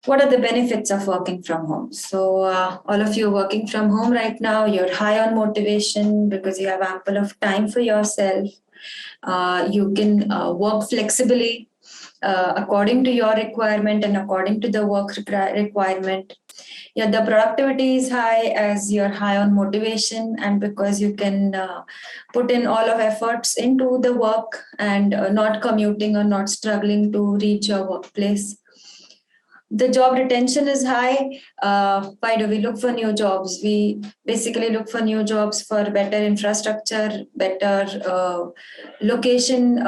What are the benefits of working from home? So, all of you working from home right now, you're high on motivation because you have ample of time for yourself. You can work flexibly according to your requirement and according to the work requirement. Yeah, the productivity is high as you're high on motivation, and because you can put in all of efforts into the work and not commuting or not struggling to reach your workplace. The job retention is high. Why do we look for new jobs? We basically look for new jobs for better infrastructure, better location,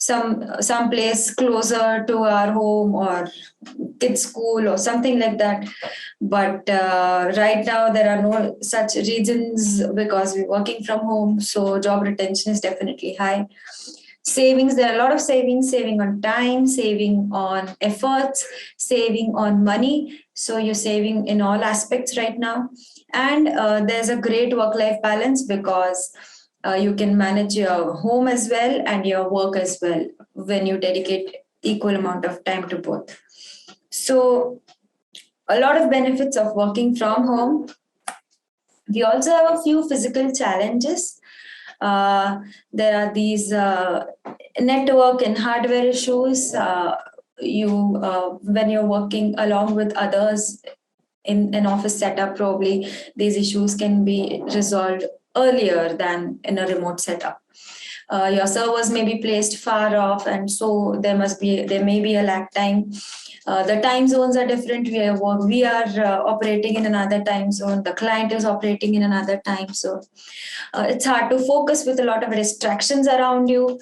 some place closer to our home or kids' school or something like that. But right now there are no such reasons because we're working from home, so job retention is definitely high. Savings, there are a lot of saving on time, saving on efforts, saving on money. So you're saving in all aspects right now. And there's a great work-life balance because you can manage your home as well and your work as well when you dedicate equal amount of time to both. So a lot of benefits of working from home. We also have a few physical challenges. There are these network and hardware issues. When you're working along with others in an office setup, probably these issues can be resolved earlier than in a remote setup. Your servers may be placed far off, and so there may be a lag time. The time zones are different. We are operating in another time zone. The client is operating in another time zone. It's hard to focus with a lot of distractions around you.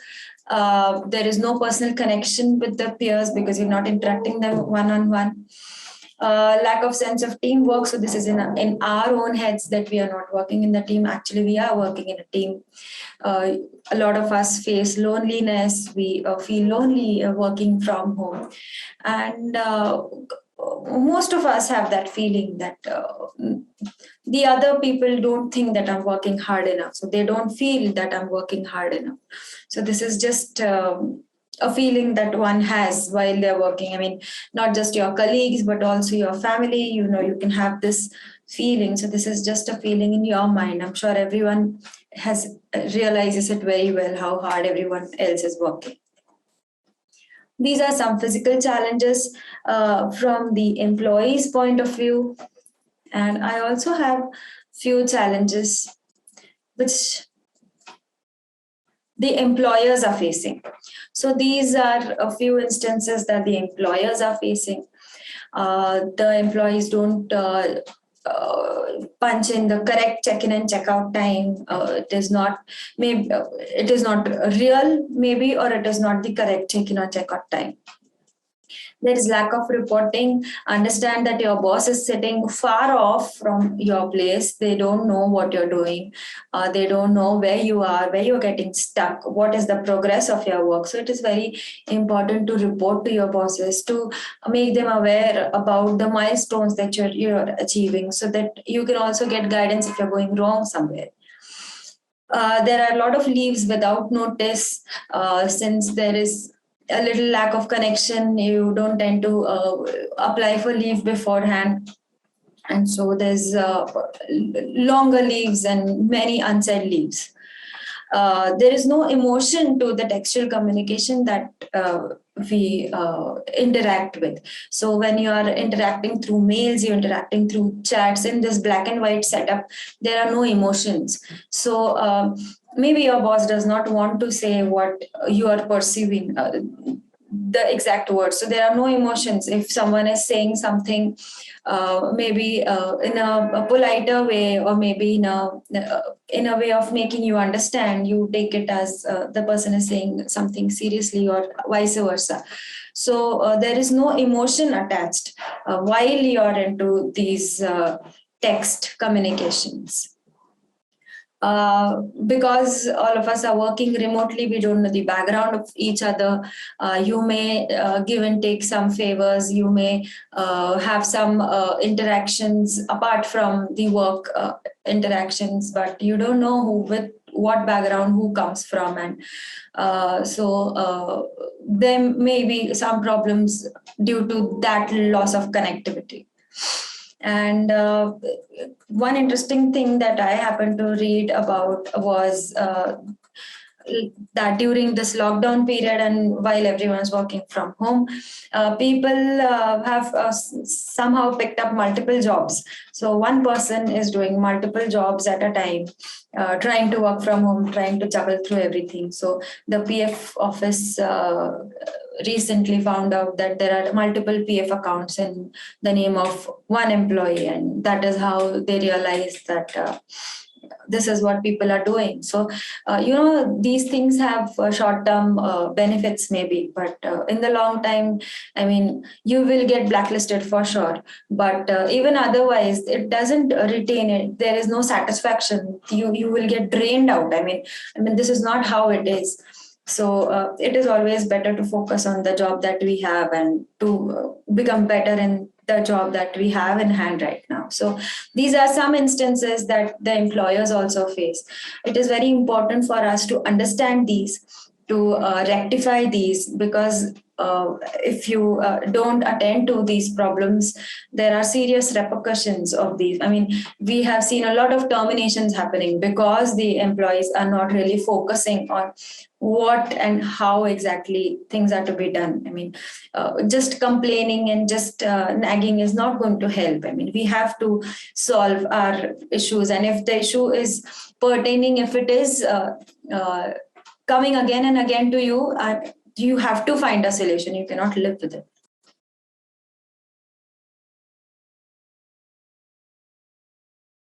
There is no personal connection with the peers because you're not interacting them one-on-one. Lack of sense of teamwork. So this is in our own heads that we are not working in the team. Actually, we are working in a team. A lot of us face loneliness. We feel lonely working from home. And most of us have that feeling that the other people don't think that I'm working hard enough. So they don't feel that I'm working hard enough. So this is just a feeling that one has while they're working. I mean, not just your colleagues, but also your family. You can have this feeling. So this is just a feeling in your mind. I'm sure everyone realizes it very well how hard everyone else is working. These are some physical challenges from the employee's point of view. And I also have few challenges which the employers are facing. So these are a few instances that the employers are facing. The employees don't punch in the correct check-in and check-out time. It is not real, maybe, or it is not the correct check-in or check-out time. There is lack of reporting. Understand that your boss is sitting far off from your place. They don't know what you're doing. They don't know where you are, where you're getting stuck, what is the progress of your work. So it is very important to report to your bosses, to make them aware about the milestones that you're achieving, so that you can also get guidance if you're going wrong somewhere. There are a lot of leaves without notice. Since there is a little lack of connection, you don't tend to apply for leave beforehand. And so there's longer leaves and many unsaid leaves. There is no emotion to the textual communication that we interact with. So when you are interacting through mails, you're interacting through chats in this black and white setup, there are no emotions. So maybe your boss does not want to say what you are perceiving, the exact words. So there are no emotions. If someone is saying something, maybe in a politer way, or maybe in a way of making you understand, you take it as the person is saying something seriously, or vice versa. So there is no emotion attached while you're into these text communications. Because all of us are working remotely, we don't know the background of each other. You may give and take some favors. You may have some interactions apart from the work interactions, but you don't know with what background who comes from. And so there may be some problems due to that loss of connectivity. And one interesting thing that I happened to read about was that during this lockdown period and while everyone's working from home, people have somehow picked up multiple jobs. So one person is doing multiple jobs at a time, trying to work from home, trying to juggle through everything. So the PF office recently found out that there are multiple PF accounts in the name of one employee, and that is how they realized that this is what people are doing. So these things have short-term benefits maybe, but in the long time, I mean, you will get blacklisted for sure, but even otherwise it doesn't retain it. There is no satisfaction. You will get drained out. I mean, this is not how it is. So it is always better to focus on the job that we have and to become better in the job that we have in hand right now. So these are some instances that the employers also face. It is very important for us to understand these, to rectify these, because if you don't attend to these problems, there are serious repercussions of these. I mean, we have seen a lot of terminations happening because the employees are not really focusing on what and how exactly things are to be done. I mean, just complaining and just nagging is not going to help. I mean, we have to solve our issues. And if the issue is pertaining, if it is coming again and again to you, you have to find a solution. You cannot live with it.